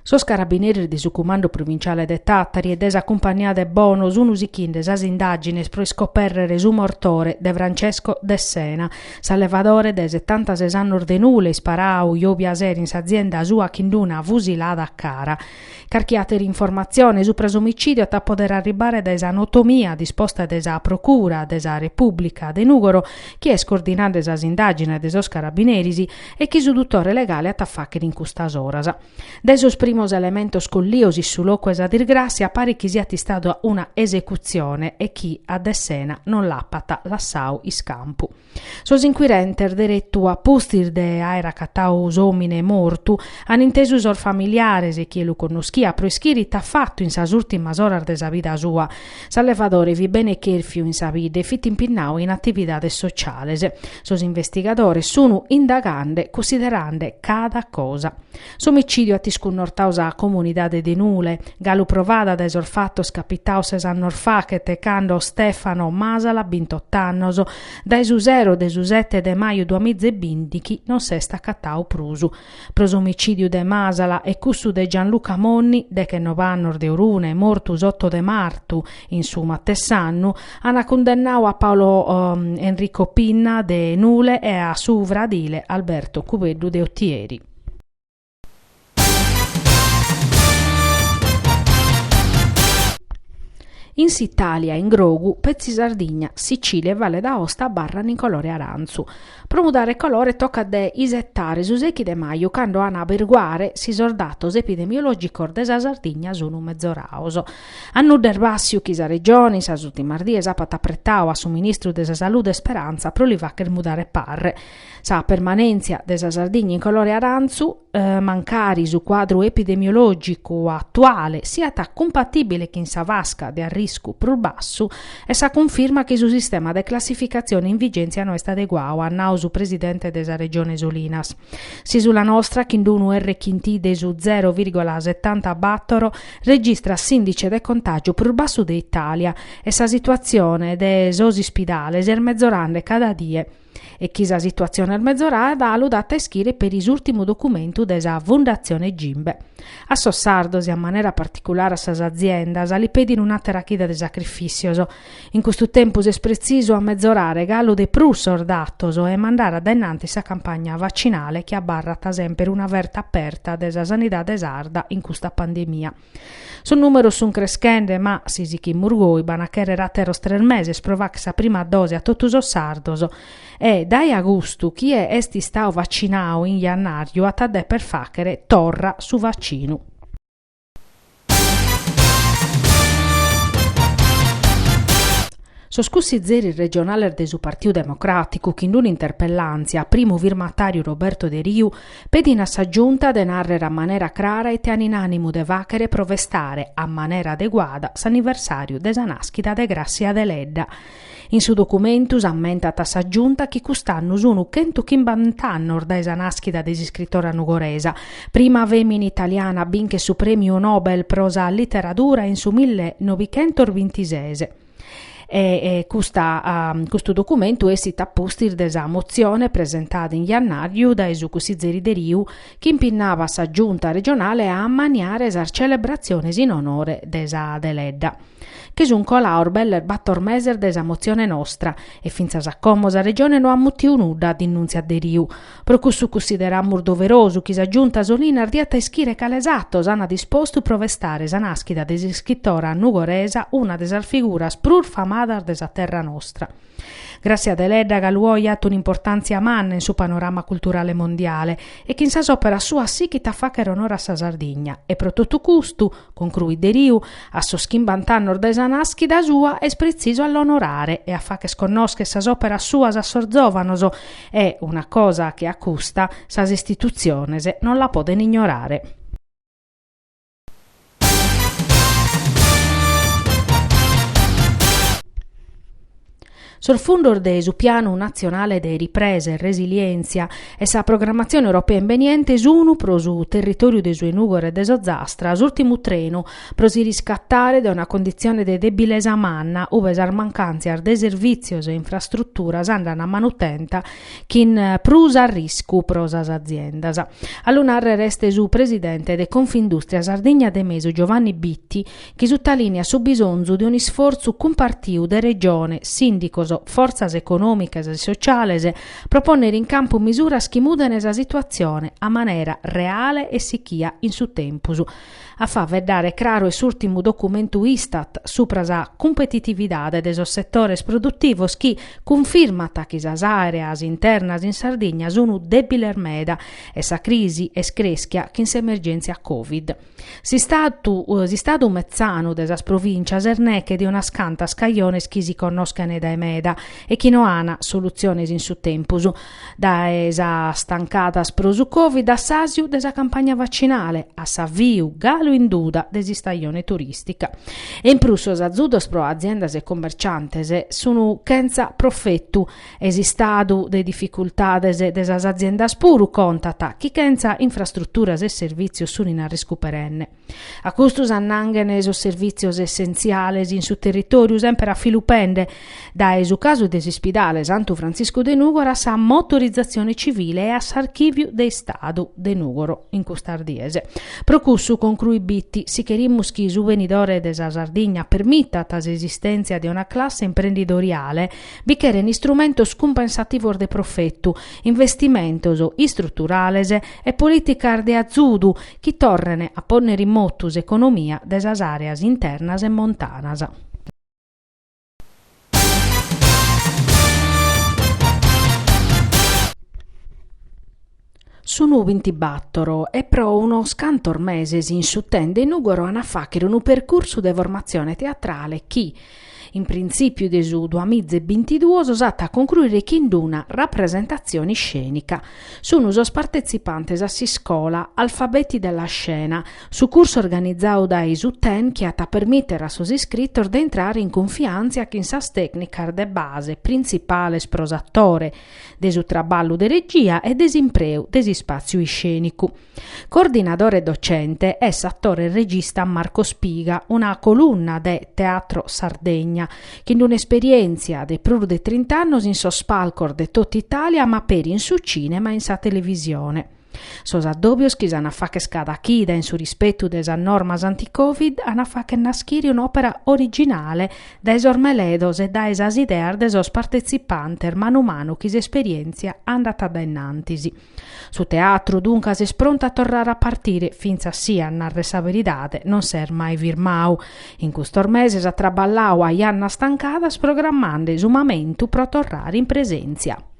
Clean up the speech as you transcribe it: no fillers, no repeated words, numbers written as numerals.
Sos carabinieri di su comando provinciale de Tattari e desaccompagnate bonus unusichin des as indagines pro scoperrere su mortore de Francesco De Sena, salvadore de 76 anni de nule sparau iobi a seri in s'azienda sua chinduna fusilata a cara. Carchiate l'informazione su presomicidio a poter arrivare da anatomia disposta desa procura desa Repubblica de Nugoro, chi è scordinando esas indagini de sos carabinieri e chi su dottore legale a taffaccheri in custas oras. Desos primos elementos colliosi su loco esa disgrazia pare chi sia stato una esecuzione e chi a De Sena non l'appata lassau iscampu. Sos inquirenter diretto a pustir de aera cataus homine mortu han intesu sor familiares e chi lo conoscia pro ischiri fatto in sas ultimas oras de sa vida sua. Salvadore vi bene cherfiu in sa vide fit impinnau in attividades sociales. Sos investigadores sono indagande considerande cada cosa. S'omicidio a tiscunnortaus a comunidade de Nule, galu provada da esor fattos capitaus es annor fa che tecando Stefano Masala 28 annos, da esu 0 de su 7 de maio 2020 chi non s'è staccatau prusu. Pros omicidio de Masala e cussu de Gianluca Monni, de che 9 annor de Urune, mortus 8 de martu, in su mattessannu, hanno condannau a Paolo Enrico Pinna de Nule e a su vradile Alberto Cuveddu de Ottieri. In Italia, in Grogu, pezzi Sardigna, Sicilia e Valle d'Aosta barrano in colore aranzu. Promudare colore tocca de isettare su secchi de maio quando hanno averguare si sordatos epidemiologico desa Sardigna sono mezzoraoso. Hanno derbassiu chisa regioni, sa ultima dies apata prettau a su ministru desa salute Speranza proliva che mudare parre. Sa permanenza desa Sardigna in colore aranzu mancari su quadro epidemiologico attuale sia compatibile che in sa vasca de a risco pro basso e sa conferma che su sistema de classificazione in vigenza non è stato adeguato a nausu presidente desa regione Solinas. Si sulla nostra chindunu R Chinti de su 0,74 registra s'indice de contagio pro basso de Italia e sa situazione de sos ospidales er mezzorande cada die. E chisa situazione al mezz'ora ha data eschire per isultimo documento desa Fondazione Gimbe. A Sossardos e a maniera particolare a sas aziendas li pedin una terachida de sacrificioso. In questo tempo es preciso a mezz'orare gallo de prussor dattoso e mandare adenanti sa campagna vaccinale che abbarrata sempre una verta aperta desa sanità desarda in questa pandemia. Son numero sun crescende, ma sisi chi murgoi banachere rateros 3 mesi sprovac sa prima dose a totus os sardos e dai agosto chi è esti stau vaccinau in jannario a tadè per facere torra su vaccinu. Soscussi zeri regionale de su Partito Democratico che in un'interpellanza a primo firmatario Roberto De Riu pedina s'aggiunta de narrere a maniera clara e tean in animo de vachere provestare a maniera adeguata s'anniversario de sa nascita de Grazia Deledda. In su documentus ammentata s'aggiunta che quest'anno sono 150 anni da esa nascita desi scrittora nugoresa, prima femmina italiana binche su premio Nobel prosa letteratura in su 1926. Questo documento è sita postir desa mozione presentata in jannaio da Esucusi Zeri De Riu che impinnava sa giunta regionale a ammaniare esar celebrazioni in onore desa Deledda. Che sun colaur beller battor meser desa mozione nostra e finza s'accomosa regione no ammutiu nudda d'innunzia De Riu. Pro cussu consideramur doveroso chi sa giunta solina ardiata eschire calesato sana disposto provestare sa naschida desi scrittora nugoresa una desar figuras prur famadar desa terra nostra. Grazia Deledda galuoia un'importanza manna in su panorama culturale mondiale e che in sa opera sua sì chi taffacere onore a sa Sardigna e pro tutto custu, conclui De Riu, a so schimbantannor desa naschida sua è preciso all'onorare e a fa che sconnosche sa opera sua sa sorzovanoso è una cosa che accusta sa istituzionese non la poden ignorare. Sul fondo del piano nazionale di ripresa e resilienza e sa programmazione europea inveniente su su territorio dei suoi nugore e desozastra, l'ultimo treno pro si riscattare da una condizione di debilesa manna, ove sar mancanza de servizi e infrastruttura andano a manutenta che in prusa a risco prosas aziendas. All'unarre resta su presidente de Confindustria Sardegna de Mesu Giovanni Bitti, che sottolinea su bisogno di un sforzo compartiu de regione, sindicos, forzas economiche e sociali, proponere in campo misure che mudano la situazione a maniera reale e sicchia in su tempus. A fa vedere chiaro l'ultimo documento Istat supra la competitività dei settores produttivos che confermata che le aree internas in Sardegna sono debili meda e sa crisi è screschia che in emergenza Covid. Si stato mezzano delle provincias erneche di una scanta scagliones che si conoscano da meda e che non hanno soluzioni in su tempus. Da esa stancata prosu Covid a sasiu della campagna vaccinale, a savviu galo in duda desi stagione turistica. E in prusos azudos pro aziendas e commerciantes sono senza profettu esistadu de difficultades desas aziendas puru contata chi senza infrastrutturas e servizios sono in arrisco perenne. A custos annanghen esos servizios essenziales in su territoriu sempre a filupende da esu caso des ispidale Santo Francisco de Nugoro a sa motorizzazione civile e a s'archiviu de Stadu de Nugoro in custardiese. Procussu conclui Bitti si cherimus chi su venidore desa Sardegna permitta tas esistenza di una classe imprenditoriale bichere strumento scompensativo de profettu, investimentos strutturales e politica de azudu chi torrene a ponere in motus economia desas areas internas e montanas. Sono 24 e pro uno scantor meses in suttende in Nugoro a facere un percorso di formazione teatrale che, in principio de su 2022, osata a concludere che in una rappresentazione scenica. Sono os partecipantes a si scuola alfabeti della scena, su corso organizzato da Isuten che ha permettere a sos iscritti di entrare in confianza che in sas tecnica de base principale sprosattore de su traballo de regia e desimpreu desi spazio scenico. Coordinatore docente è attore e regista Marco Spiga, una colunna de Teatro Sardegna che in un'esperienza de più di 30 anni in sospalcor de tutta Italia ma per in su cinema e in sa televisione. Sos addobbios che s'hanno fatto scada chida in su rispetto desa normas anti-Covid hanno fatto naschire un'opera originale da esormeledos e da esas ideas de sos partecipantes mano a mano che s'esperienza andata da innantisi. Su teatro dunque si spronta a tornare a partire finza sia narre sa veridade non ser mai virmau. In questo mese s'ha traballau a Ianna Stancadas programmando esumamento pro tornare in presenza.